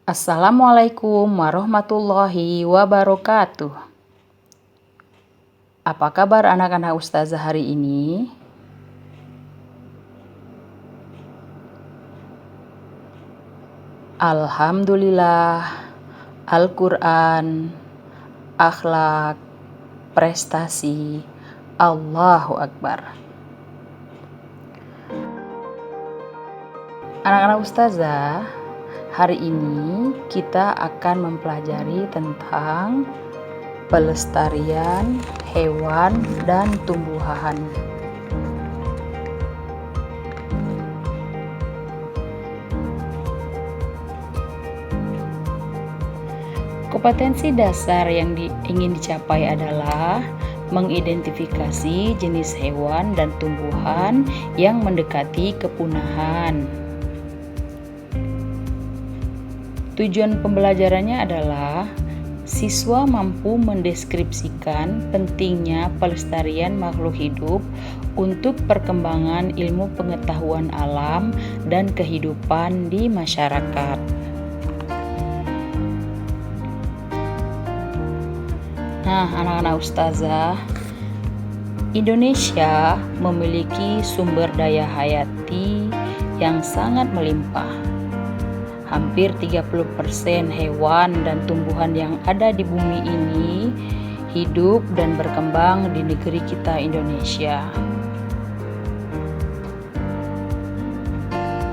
Assalamualaikum warahmatullahi wabarakatuh. Apa kabar anak-anak ustazah hari ini? Alhamdulillah, Al-Quran, akhlak, prestasi, Allahu Akbar. Anak-anak ustazah, hari ini kita akan mempelajari tentang pelestarian hewan dan tumbuhan. Kompetensi dasar yang ingin dicapai adalah mengidentifikasi jenis hewan dan tumbuhan yang mendekati kepunahan. Tujuan pembelajarannya adalah siswa mampu mendeskripsikan pentingnya pelestarian makhluk hidup untuk perkembangan ilmu pengetahuan alam dan kehidupan di masyarakat. Nah, anak-anak ustazah, Indonesia memiliki sumber daya hayati yang sangat melimpah. Hampir 30% hewan dan tumbuhan yang ada di bumi ini hidup dan berkembang di negeri kita Indonesia.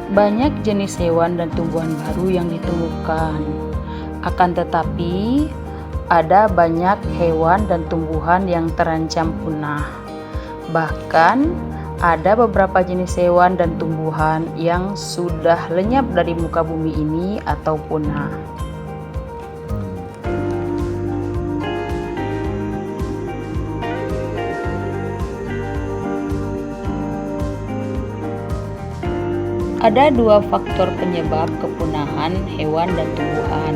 Banyak jenis hewan dan tumbuhan baru yang ditemukan. Akan tetapi, ada banyak hewan dan tumbuhan yang terancam punah. Bahkan, ada beberapa jenis hewan dan tumbuhan yang sudah lenyap dari muka bumi ini atau punah. Ada dua faktor penyebab kepunahan hewan dan tumbuhan,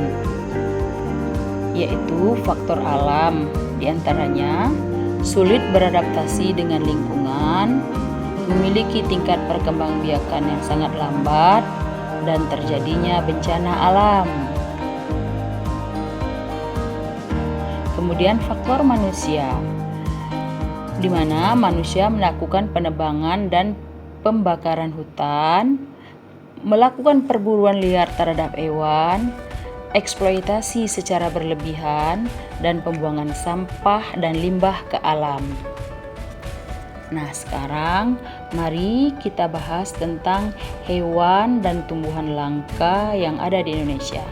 yaitu faktor alam, diantaranya sulit beradaptasi dengan lingkungan, memiliki tingkat perkembangbiakan yang sangat lambat, dan terjadinya bencana alam. Kemudian faktor manusia, di mana manusia melakukan penebangan dan pembakaran hutan, melakukan perburuan liar terhadap hewan, eksploitasi secara berlebihan, dan pembuangan sampah dan limbah ke alam. Nah, sekarang mari kita bahas tentang hewan dan tumbuhan langka yang ada di Indonesia.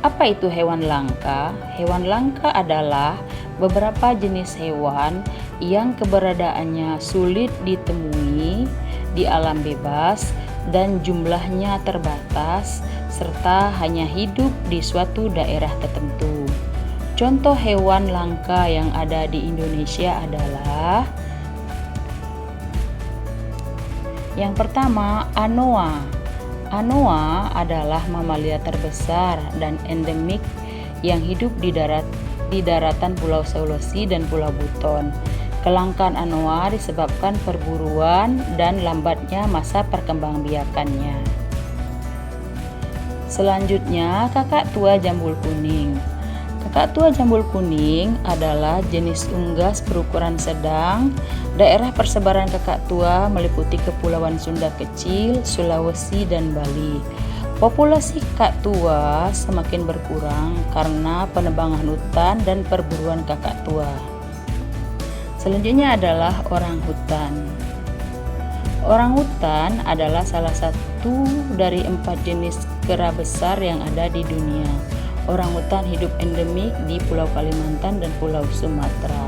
Apa itu hewan langka? Hewan langka adalah beberapa jenis hewan yang keberadaannya sulit ditemui di alam bebas dan jumlahnya terbatas, serta hanya hidup di suatu daerah tertentu. Contoh hewan langka yang ada di Indonesia adalah yang pertama, anoa. Anoa adalah mamalia terbesar dan endemik yang hidup di daratan Pulau Sulawesi dan Pulau Buton. Kelangkaan anoa disebabkan perburuan dan lambatnya masa perkembangbiakannya. Selanjutnya, kakak tua jambul kuning. Kakak tua jambul kuning adalah jenis unggas berukuran sedang. Daerah persebaran kakak tua meliputi Kepulauan Sunda Kecil, Sulawesi, dan Bali. Populasi kakak tua semakin berkurang karena penebangan hutan dan perburuan kakak tua. Selanjutnya adalah orangutan. Orangutan adalah salah satu dari 4 jenis kera besar yang ada di dunia. Orangutan hidup endemik di Pulau Kalimantan dan Pulau Sumatera.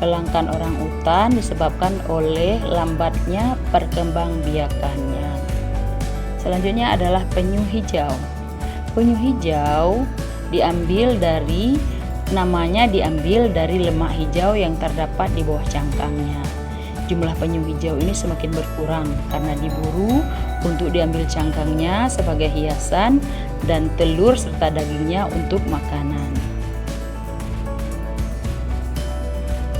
Kelangkaan orangutan disebabkan oleh lambatnya perkembangbiakannya. Selanjutnya adalah penyu hijau. Penyu hijau namanya diambil dari lemak hijau yang terdapat di bawah cangkangnya. Jumlah penyu hijau ini semakin berkurang karena diburu untuk diambil cangkangnya sebagai hiasan dan telur serta dagingnya untuk makanan.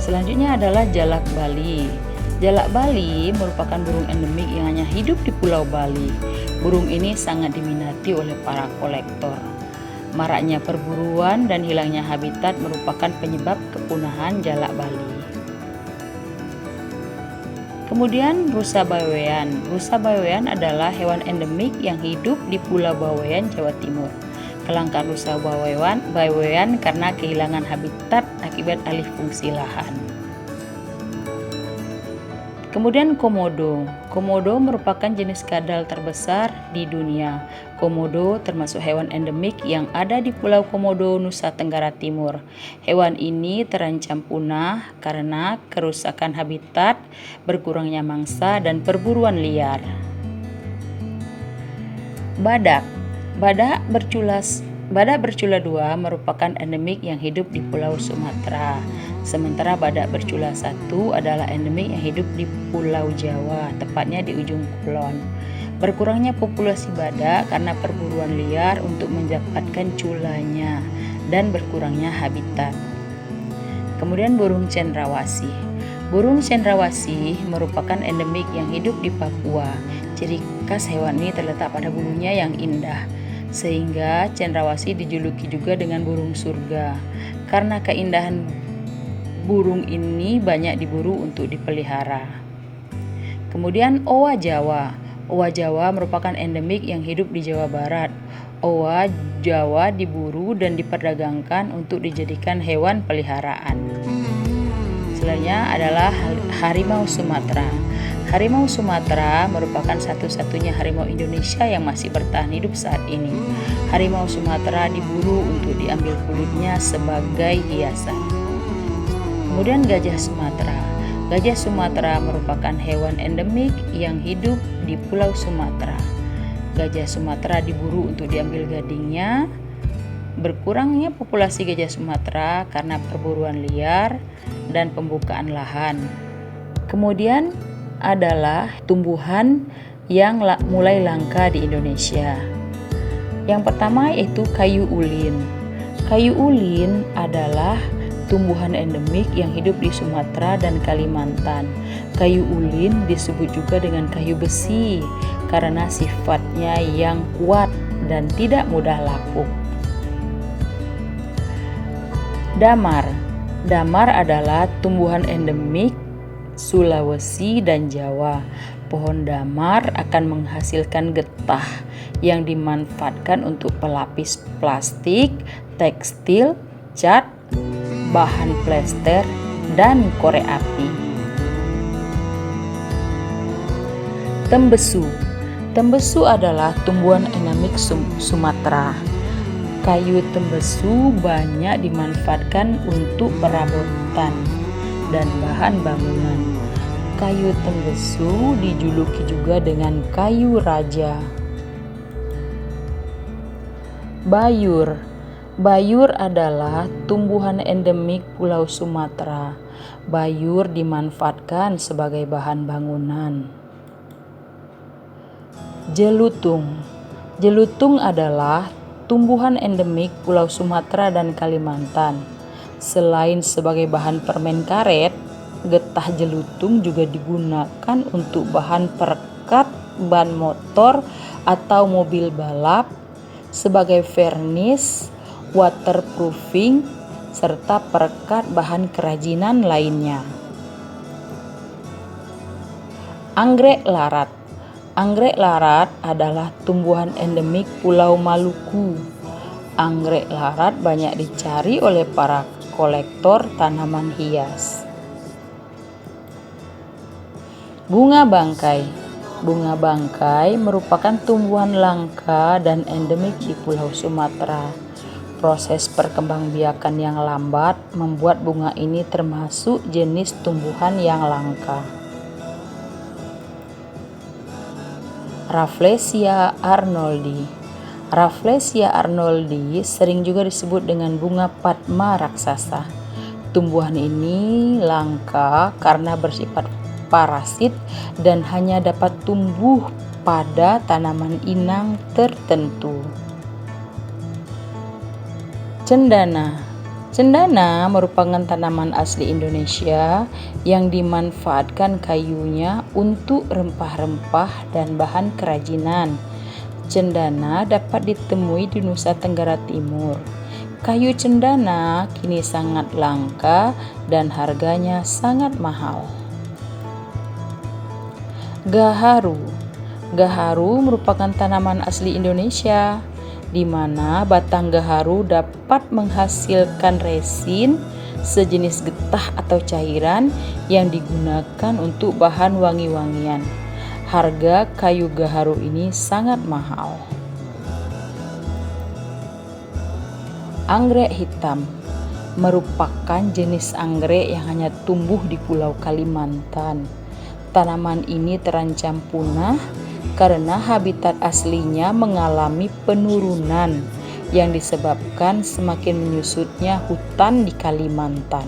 Selanjutnya adalah jalak Bali. Jalak Bali merupakan burung endemik yang hanya hidup di Pulau Bali. Burung ini sangat diminati oleh para kolektor. Maraknya perburuan dan hilangnya habitat merupakan penyebab kepunahan jalak Bali. Kemudian rusa bawean. Rusa bawean adalah hewan endemik yang hidup di Pulau Bawean, Jawa Timur. Kelangkaan rusa bawean karena kehilangan habitat akibat alih fungsi lahan. Kemudian komodo. Komodo merupakan jenis kadal terbesar di dunia. Komodo termasuk hewan endemik yang ada di Pulau Komodo, Nusa Tenggara Timur. Hewan ini terancam punah karena kerusakan habitat, berkurangnya mangsa, dan perburuan liar. Badak. Badak bercula dua merupakan endemik yang hidup di Pulau Sumatera. Sementara badak bercula satu adalah endemik yang hidup di Pulau Jawa, tepatnya di ujung kulon. Berkurangnya populasi badak karena perburuan liar untuk mendapatkan culanya dan berkurangnya habitat. Kemudian burung cendrawasih. Burung cendrawasih merupakan endemik yang hidup di Papua. Ciri khas hewan ini terletak pada bulunya yang indah, sehingga cendrawasih dijuluki juga dengan burung surga. Karena keindahan burung ini banyak diburu untuk dipelihara. Kemudian owa Jawa. Owa Jawa merupakan endemik yang hidup di Jawa Barat. Owa Jawa diburu dan diperdagangkan untuk dijadikan hewan peliharaan. Selanjutnya adalah harimau Sumatera. Harimau Sumatera merupakan satu-satunya harimau Indonesia yang masih bertahan hidup saat ini. Harimau Sumatera diburu untuk diambil kulitnya sebagai hiasan. Kemudian gajah Sumatera. Gajah Sumatera merupakan hewan endemik yang hidup di Pulau Sumatera. Gajah Sumatera diburu untuk diambil gadingnya. Berkurangnya populasi gajah Sumatera karena perburuan liar dan pembukaan lahan. Kemudian adalah tumbuhan yang mulai langka di Indonesia. Yang pertama yaitu kayu ulin. Kayu ulin adalah tumbuhan endemik yang hidup di Sumatera dan Kalimantan. Kayu ulin disebut juga dengan kayu besi karena sifatnya yang kuat dan tidak mudah lapuk. Damar. Damar adalah tumbuhan endemik Sulawesi dan Jawa. Pohon damar akan menghasilkan getah yang dimanfaatkan untuk pelapis plastik, tekstil, cat, bahan plester, dan korek api. Tembesu. Tembesu adalah tumbuhan endemik Sumatera. Kayu tembesu banyak dimanfaatkan untuk perabotan dan bahan bangunan. Kayu tembesu dijuluki juga dengan kayu raja. Bayur. Bayur adalah tumbuhan endemik Pulau Sumatera. Bayur dimanfaatkan sebagai bahan bangunan. Jelutung. Jelutung adalah tumbuhan endemik Pulau Sumatera dan Kalimantan. Selain sebagai bahan permen karet, getah jelutung juga digunakan untuk bahan perekat ban motor atau mobil balap, sebagai vernis, waterproofing, serta perekat bahan kerajinan lainnya. Anggrek larat. Anggrek larat adalah tumbuhan endemik Pulau Maluku. Anggrek larat banyak dicari oleh para kolektor tanaman hias. Bunga bangkai. Bunga bangkai merupakan tumbuhan langka dan endemik di Pulau Sumatera. Proses perkembangbiakan yang lambat membuat bunga ini termasuk jenis tumbuhan yang langka. Rafflesia arnoldi. Rafflesia arnoldi sering juga disebut dengan bunga padma raksasa. Tumbuhan ini langka karena bersifat parasit dan hanya dapat tumbuh pada tanaman inang tertentu. Cendana. Cendana merupakan tanaman asli Indonesia yang dimanfaatkan kayunya untuk rempah-rempah dan bahan kerajinan. cendana dapat ditemui di Nusa Tenggara Timur. Kayu cendana kini sangat langka dan harganya sangat mahal. Gaharu. Gaharu merupakan tanaman asli Indonesia, di mana batang gaharu dapat menghasilkan resin sejenis getah atau cairan yang digunakan untuk bahan wangi-wangian. Harga kayu gaharu ini sangat mahal. Anggrek hitam merupakan jenis anggrek yang hanya tumbuh di Pulau Kalimantan. Tanaman ini terancam punah karena habitat aslinya mengalami penurunan yang disebabkan semakin menyusutnya hutan di Kalimantan.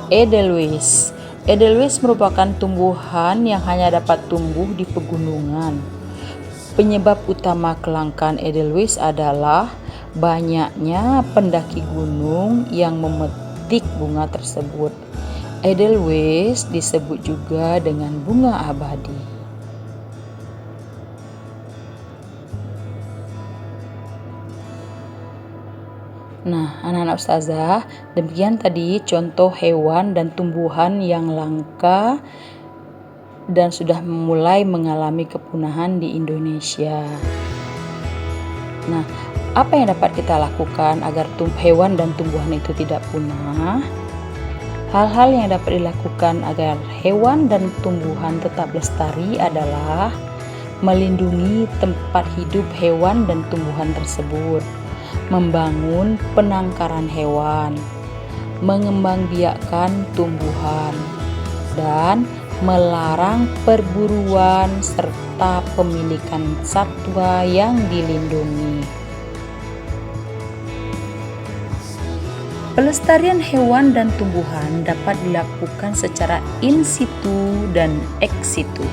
Edelweiss. Edelweiss merupakan tumbuhan yang hanya dapat tumbuh di pegunungan. Penyebab utama kelangkaan Edelweiss adalah banyaknya pendaki gunung yang memetik bunga tersebut. Edelweiss disebut juga dengan bunga abadi. Nah, anak-anak ustazah, demikian tadi contoh hewan dan tumbuhan yang langka dan sudah mulai mengalami kepunahan di Indonesia. Nah, apa yang dapat kita lakukan agar hewan dan tumbuhan itu tidak punah? Hal-hal yang dapat dilakukan agar hewan dan tumbuhan tetap lestari adalah melindungi tempat hidup hewan dan tumbuhan tersebut, membangun penangkaran hewan, mengembangbiakkan tumbuhan, dan melarang perburuan serta pemilikan satwa yang dilindungi. Pelestarian hewan dan tumbuhan dapat dilakukan secara in situ dan ex situ.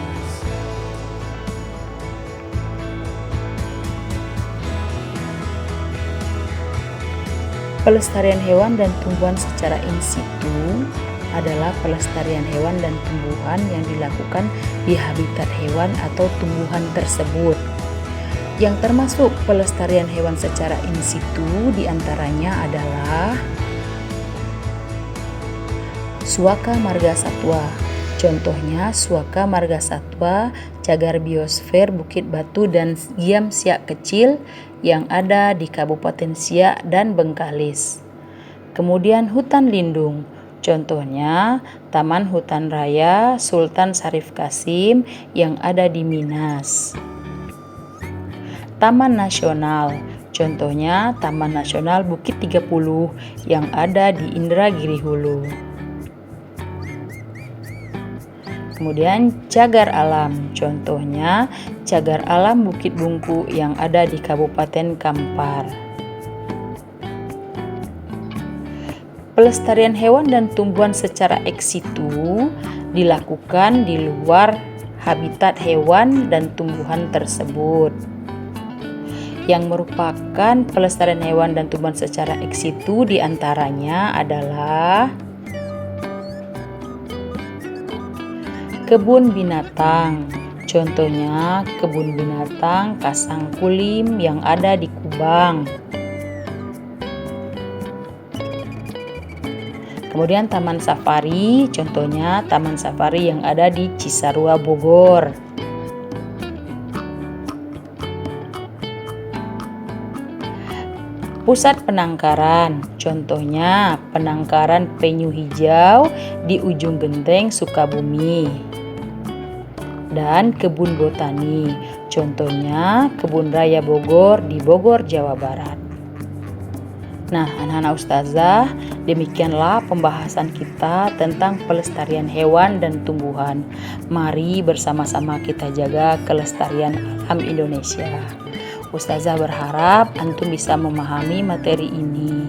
Pelestarian hewan dan tumbuhan secara in situ adalah pelestarian hewan dan tumbuhan yang dilakukan di habitat hewan atau tumbuhan tersebut. Yang termasuk pelestarian hewan secara in situ diantaranya adalah Suaka Margasatwa. Contohnya Suaka Margasatwa, cagar biosfer Bukit Batu dan Giam Siak Kecil yang ada di Kabupaten Siak dan Bengkalis. Kemudian hutan lindung. Contohnya, Taman Hutan Raya Sultan Syarif Qasim yang ada di Minas. Taman Nasional. Contohnya, Taman Nasional Bukit 30 yang ada di Indragiri Hulu. Kemudian, cagar alam. Contohnya, cagar alam Bukit Bungku yang ada di Kabupaten Kampar. Pelestarian hewan dan tumbuhan secara ex situ dilakukan di luar habitat hewan dan tumbuhan tersebut. Yang merupakan pelestarian hewan dan tumbuhan secara ex situ diantaranya adalah kebun binatang. Contohnya kebun binatang Kasangkulim yang ada di Kubang. Kemudian taman safari, contohnya taman safari yang ada di Cisarua, Bogor. Pusat penangkaran, contohnya penangkaran penyu hijau di ujung genteng Sukabumi. Dan kebun botani, contohnya kebun raya Bogor di Bogor, Jawa Barat. Nah, anak-anak ustazah, demikianlah pembahasan kita tentang pelestarian hewan dan tumbuhan. Mari bersama-sama kita jaga kelestarian alam Indonesia. Ustazah berharap antum bisa memahami materi ini.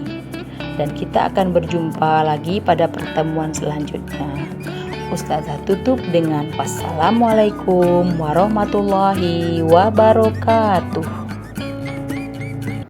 Dan kita akan berjumpa lagi pada pertemuan selanjutnya. Ustazah tutup dengan wassalamualaikum warahmatullahi wabarakatuh.